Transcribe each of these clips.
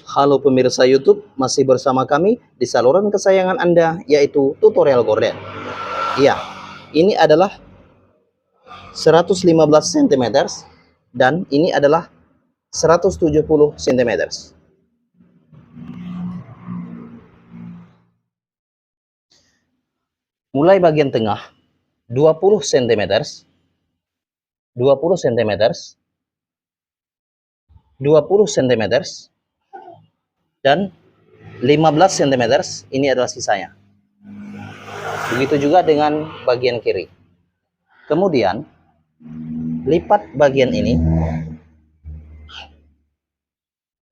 Halo pemirsa YouTube, masih bersama kami di saluran kesayangan Anda, yaitu tutorial gorden. Iya, ini adalah 115 cm dan ini adalah 170 cm. Mulai bagian tengah 20 cm, 20 cm, 20 cm, dan 15 cm. Ini adalah sisanya. Begitu juga dengan bagian kiri. Kemudian lipat bagian ini,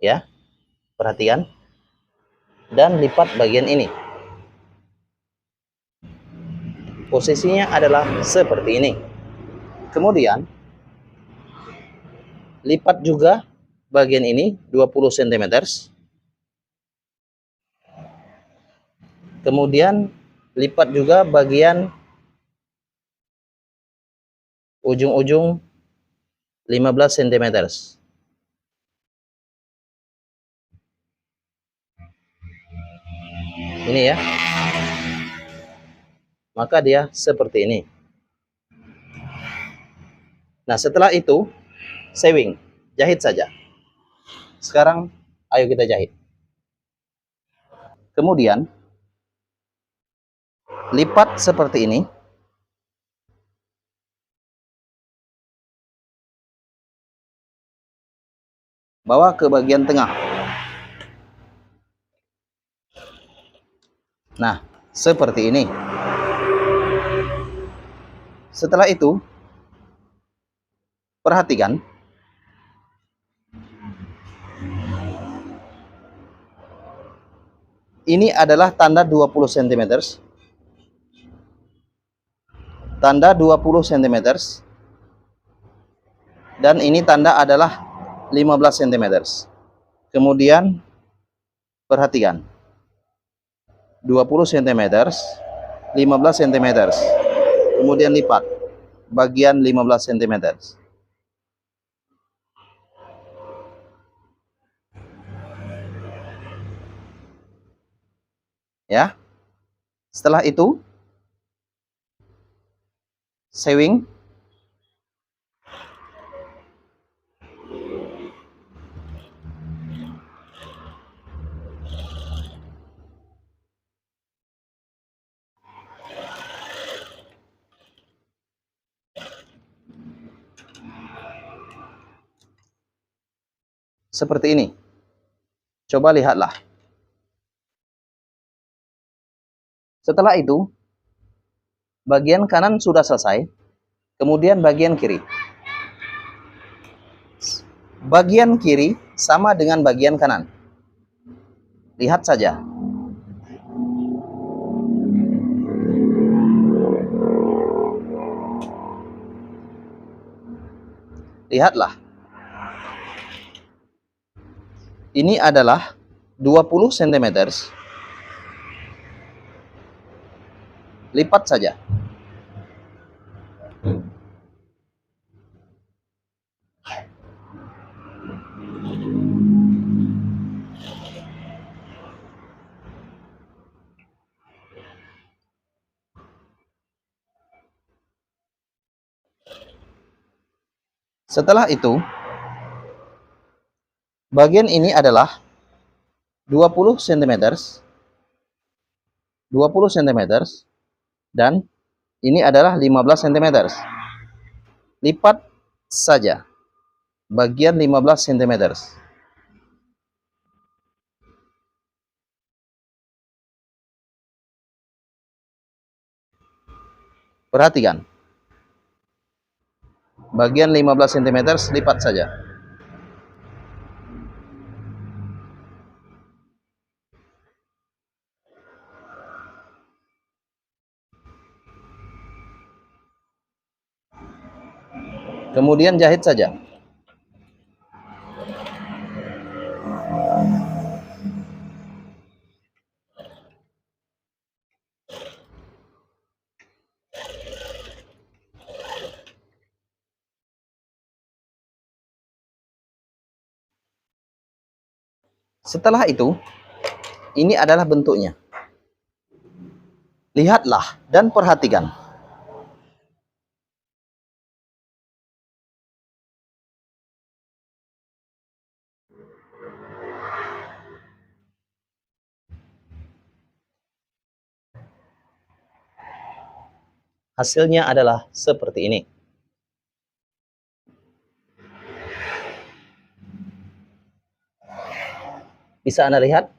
ya, perhatikan, dan lipat bagian ini. Posisinya adalah seperti ini. Kemudian lipat juga bagian ini 20 cm. Kemudian lipat juga bagian ujung-ujung 15 cm. Ini ya. Maka dia seperti ini. Nah, setelah itu sewing, jahit saja. Sekarang ayo kita jahit. Kemudian lipat seperti ini. Bawa ke bagian tengah. Nah, seperti ini. Setelah itu, perhatikan. Ini adalah tanda 20 cm. Tanda 20 cm. Dan ini tanda adalah 15 cm. Kemudian perhatikan. 20 cm, 15 cm. Kemudian lipat bagian 15 cm. Ya. Setelah itu sewing. Seperti ini. Coba lihatlah. Setelah itu, bagian kanan sudah selesai. Kemudian bagian kiri. Bagian kiri sama dengan bagian kanan. Lihat saja. Lihatlah. Ini adalah 20 cm. Lipat saja. Setelah itu, bagian ini adalah 20 cm, 20 cm, dan ini adalah 15 cm. Lipat saja bagian 15 cm. Perhatikan. Bagian 15 cm lipat saja. Kemudian jahit saja. Setelah itu, ini adalah bentuknya. Lihatlah dan perhatikan. Hasilnya adalah seperti ini. Bisa Anda lihat?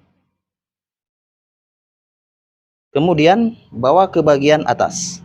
Kemudian bawa ke bagian atas.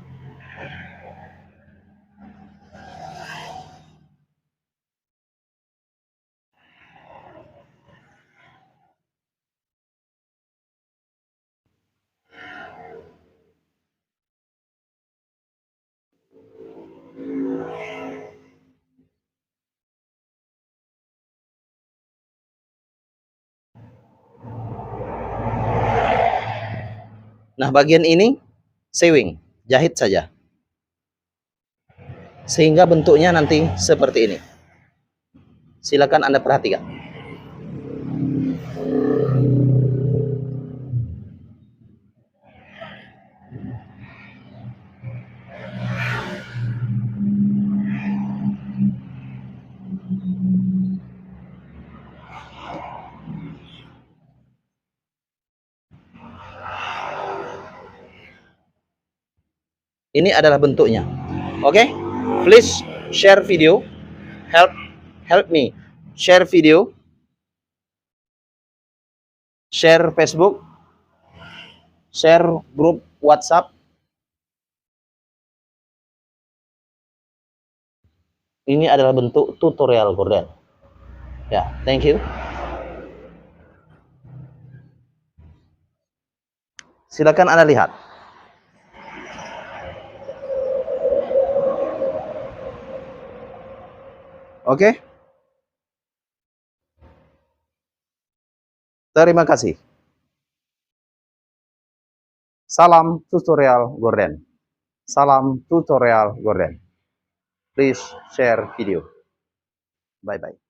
Nah, bagian ini sewing, jahit saja. Sehingga bentuknya nanti seperti ini. Silakan Anda perhatikan. Ini adalah bentuknya. Oke? Please share video. Help me. Share video. Share Facebook. Share grup WhatsApp. Ini adalah bentuk tutorial gorden. Ya, thank you. Silakan Anda lihat. Oke? Terima kasih. Salam tutorial gorden. Salam tutorial gorden. Please share video. Bye-bye.